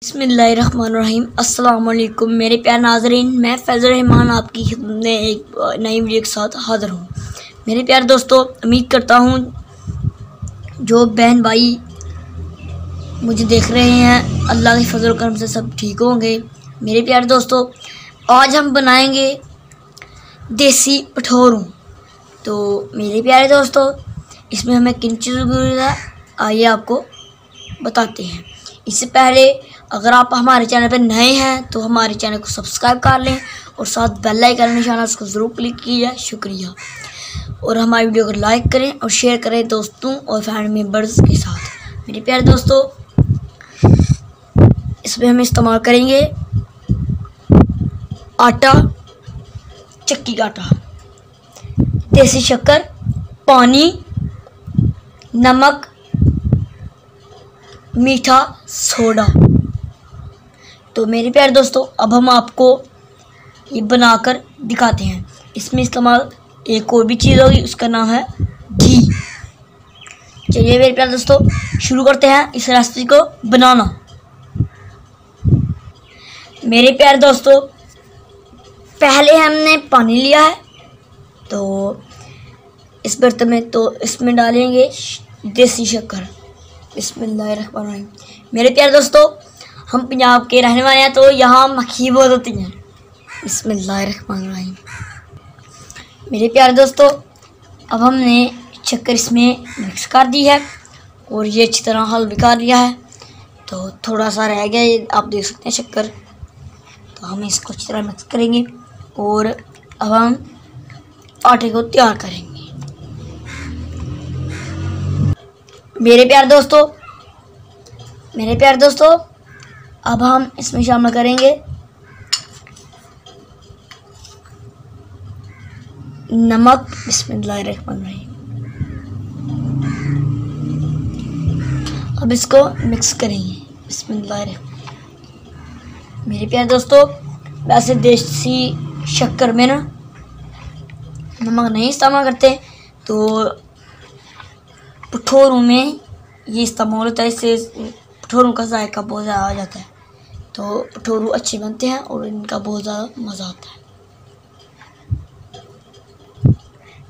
बिस्मिल्लाहिर्रहमानिर्रहीम। अस्सलाम वालेकुम मेरे प्यारे नाज़रीन, मैं फैज़ल रहमान आपकी खिदमत में एक नई वीडियो के साथ हाज़िर हूँ। मेरे प्यारे दोस्तों, उम्मीद करता हूँ जो बहन भाई मुझे देख रहे हैं अल्लाह के फजल करम से सब ठीक होंगे। मेरे प्यारे दोस्तों, आज हम बनाएंगे देसी भठोरू। तो मेरे प्यारे दोस्तों, इसमें हमें किन चीज़ों की ज़रूरत है आइए आपको बताते हैं। इससे पहले अगर आप हमारे चैनल पर नए हैं तो हमारे चैनल को सब्सक्राइब कर लें और साथ बेल आइकन का निशान उसको ज़रूर क्लिक कीजिए। शुक्रिया। और हमारी वीडियो को लाइक करें और शेयर करें दोस्तों और फैमिली मेम्बर्स के साथ। मेरे प्यारे दोस्तों, इसमें हम इस्तेमाल करेंगे आटा, चक्की का आटा, देसी शक्कर, पानी, नमक, मीठा सोडा। तो मेरे प्यारे दोस्तों, अब हम आपको ये बनाकर दिखाते हैं। इसमें इस्तेमाल एक और भी चीज़ होगी, उसका नाम है घी। चलिए मेरे प्यारे दोस्तों, शुरू करते हैं इस रेसिपी को बनाना। मेरे प्यारे दोस्तों, पहले हमने पानी लिया है तो इस बर्तन में, तो इसमें डालेंगे देसी शक्कर। बिस्मिल्लाहिर्रहमानिर्रहीम। मेरे प्यारे दोस्तों, हम पंजाब के रहने वाले हैं तो यहाँ मक्खी बहुत होती हैं। बिस्मिल्लाहिर्रहमानिर्रहीम। मेरे प्यारे दोस्तों, अब हमने शक्कर इसमें मिक्स कर दी है और ये अच्छी तरह हल भी कर लिया है। तो थोड़ा सा रह गया, ये आप देख सकते हैं शक्कर। तो हम इसको अच्छी तरह मिक्स करेंगे और अब हम आटे को तैयार करेंगे। मेरे प्यारे दोस्तों, अब हम इसमें शामिल करेंगे नमक। बिस्मिल्लाहिर्रहमानिर्रहीम। अब इसको मिक्स करेंगे। बिस्मिल्लाहिर्रहमानिर्रहीम। मेरे प्यारे दोस्तों, वैसे देसी शक्कर में ना नमक नहीं इस्तेमाल करते, तो भठोरू में ये इस्तेमाल होता है। इससे भठोरू का जायका बहुत ज़्यादा आ जाता है, तो भठोरू अच्छे बनते हैं और इनका बहुत ज़्यादा मज़ा आता है।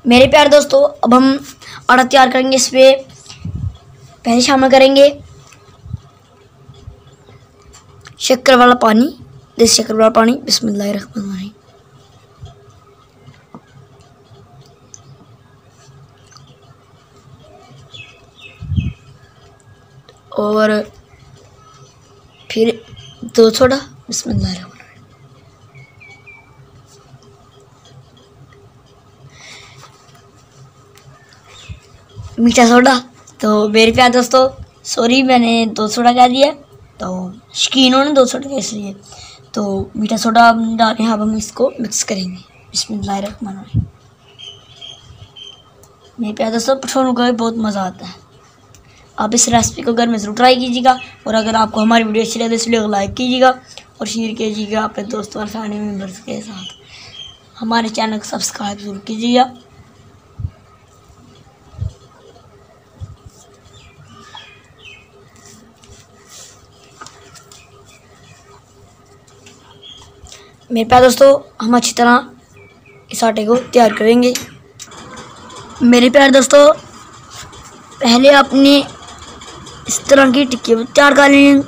मेरे प्यारे दोस्तों, अब हम आटा तैयार करेंगे। इस पर पहले शामिल करेंगे शक्कर वाला पानी, देसी शक्कर वाला पानी। बिस्मिल्लाहिर्रहमानिर्रहीम। और फिर 2 सोडा। बिस्मिल्लाहिर्रहमानिर्रहीम। मीठा सोडा। तो मेरे प्यारे दोस्तों, सॉरी मैंने 2 सोडा कह दिया, तो शकीनों ने 2 सोडा कहा इसलिए। तो मीठा सोडा डालें। अब हम इसको मिक्स करेंगे। बिस्मिल्लाहिर्रहमानिर्रहीम। मेरे प्यारे दोस्तों, भठोरू का भी बहुत मज़ा आता है। आप इस रेसिपी को घर में ज़रूर ट्राई कीजिएगा और अगर आपको हमारी वीडियो अच्छी लगे तो इस वीडियो को लाइक कीजिएगा और शेयर कीजिएगा अपने दोस्तों और फैमिली मेम्बर्स के साथ। हमारे चैनल को सब्सक्राइब ज़रूर कीजिएगा। मेरे प्यारे दोस्तों, हम अच्छी तरह इस आटे को तैयार करेंगे। मेरे प्यारे दोस्तों, पहले आपने इस तरह की टिक्की तैयार कर लेनी।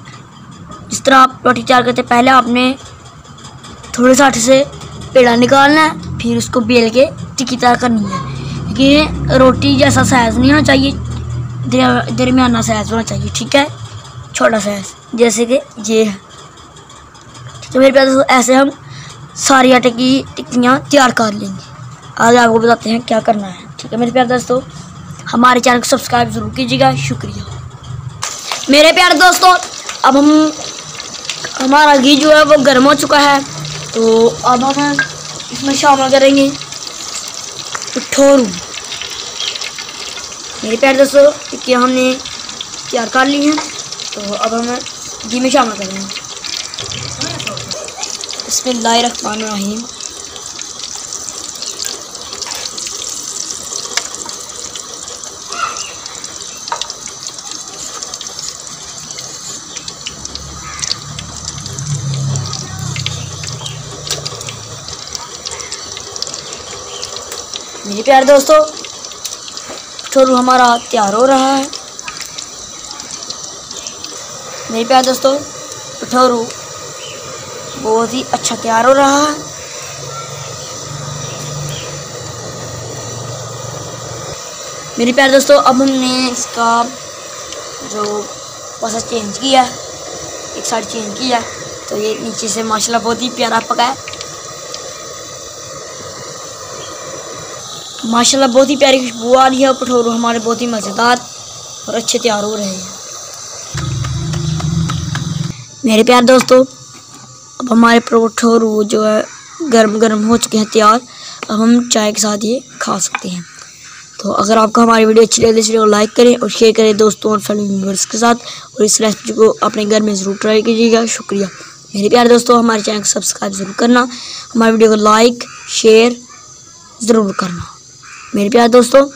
जिस तरह आप रोटी तैयार करते हैं, पहले आपने थोड़े से आटे से पेड़ा निकालना है, फिर उसको बेल के टिक्की तैयार करनी है। लेकिन रोटी जैसा साइज़ नहीं होना चाहिए, दरमियाना साइज़ होना चाहिए, ठीक है, छोटा साइज़, जैसे कि ये है। तो मेरे प्यारे दोस्तों, ऐसे हम सारी आटे की टिक्कियाँ तैयार कर लेंगे। आगे आपको बताते हैं क्या करना है, ठीक है। मेरे प्यारे दोस्तों, हमारे चैनल को सब्सक्राइब ज़रूर कीजिएगा। शुक्रिया। मेरे प्यारे दोस्तों, अब हमारा घी जो है वो गर्म हो चुका है, तो अब हम इसमें शामिल करेंगे भठोरू। मेरे प्यारे दोस्तों, टिक्कियाँ हमने तैयार कर ली हैं, तो अब हम घी में शामिल करेंगे। बिस्मिल्लाहिर्रहमानिर्रहीम। मेरे प्यारे दोस्तों, पठोरू हमारा तैयार हो रहा है। मेरे प्यारे दोस्तों, पठोरू बहुत ही अच्छा तैयार हो रहा है। मेरे प्यारे दोस्तों, अब हमने इसका जो पासा चेंज किया है, एक साइड चेंज किया है, तो ये नीचे से माशाल्लाह बहुत ही प्यारा पका है। माशाल्लाह बहुत ही प्यारी खुशबू आ रही है। पठोरू हमारे बहुत ही मज़ेदार और अच्छे तैयार हो रहे हैं। मेरे प्यारे दोस्तों, अब हमारे पठोरू जो है गर्म गर्म हो चुके हैं तैयार। अब हम चाय के साथ ये खा सकते हैं। तो अगर आपको हमारी वीडियो अच्छी लगे तो इस वीडियो को लाइक करें और शेयर करें दोस्तों और फैमिली मेम्बर्स के साथ, और इस रेसिपी को अपने घर में ज़रूर ट्राई कीजिएगा। शुक्रिया। मेरे प्यारे दोस्तों, हमारे चैनल को सब्सक्राइब ज़रूर करना, हमारी वीडियो को लाइक शेयर ज़रूर करना। मेरे प्यारे दोस्तों,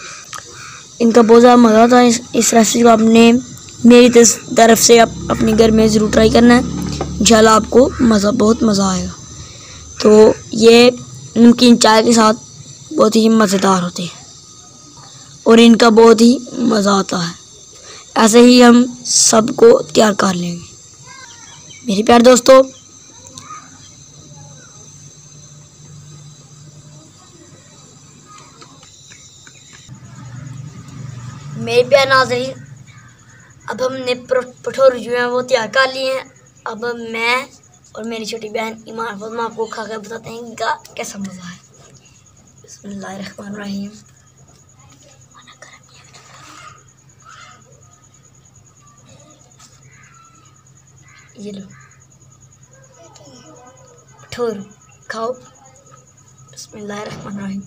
इनका बहुत ज़्यादा मज़ा आता है। इस रेसिपी को आपने मेरी तरफ से अपने घर में ज़रूर ट्राई करना है। इंशाल्लाह आपको बहुत मज़ा आएगा। तो ये नमकीन चाय के साथ बहुत ही मज़ेदार होते हैं और इनका बहुत ही मज़ा आता है। ऐसे ही हम सबको तैयार कर लेंगे। मेरे प्यारे दोस्तों, मेरे प्यारे नाज़रीन, अब हमने पठोरू जो है वो तैयार कर लिए हैं। अब मैं और मेरी छोटी बहन ईमान फातिमा आपको खा कर बताते हैं इनका कैसा मज़ा है। बिस्मिल्लाहिर्रहमानिर्रहीम। ये लो पठोरू खाओ। बिस्मिल्लाहिर्रहमानिर्रहीम।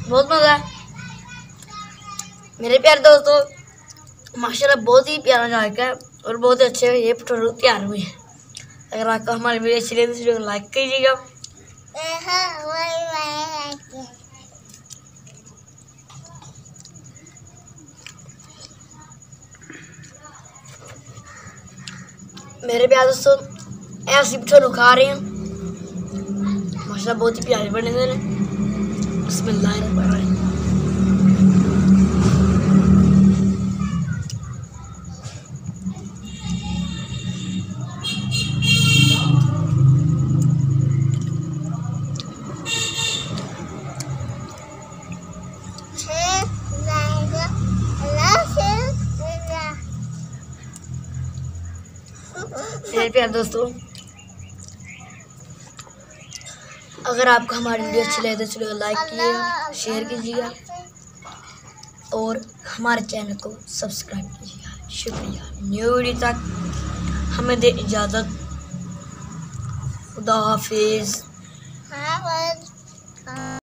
बहुत मज़ा है। मेरे प्यारे दोस्तों, माशाल्लाह बहुत ही प्यारा जायका है और बहुत अच्छे ये पठोरू तैयार हुए हैं। अगर आपको हमारी वीडियो अच्छी लगे तो वीडियो को लाइक कीजिएगा। मेरे प्यारे दोस्तों, ऐसे पठोरू खा रहे हैं, माशाल्लाह बहुत ही प्यारे बने हुए हैं। बिस्मिल्लाहिर्रहमानिर्रहीम। मेरे प्यारे दोस्तों, अगर आपको हमारी वीडियो अच्छी लगे तो चलो लाइक कीजिएगा, शेयर कीजिएगा और हमारे चैनल को सब्सक्राइब कीजिएगा। शुक्रिया। न्यू वीडियो तक हमें दे इजाज़त। खुदा हाफिज़।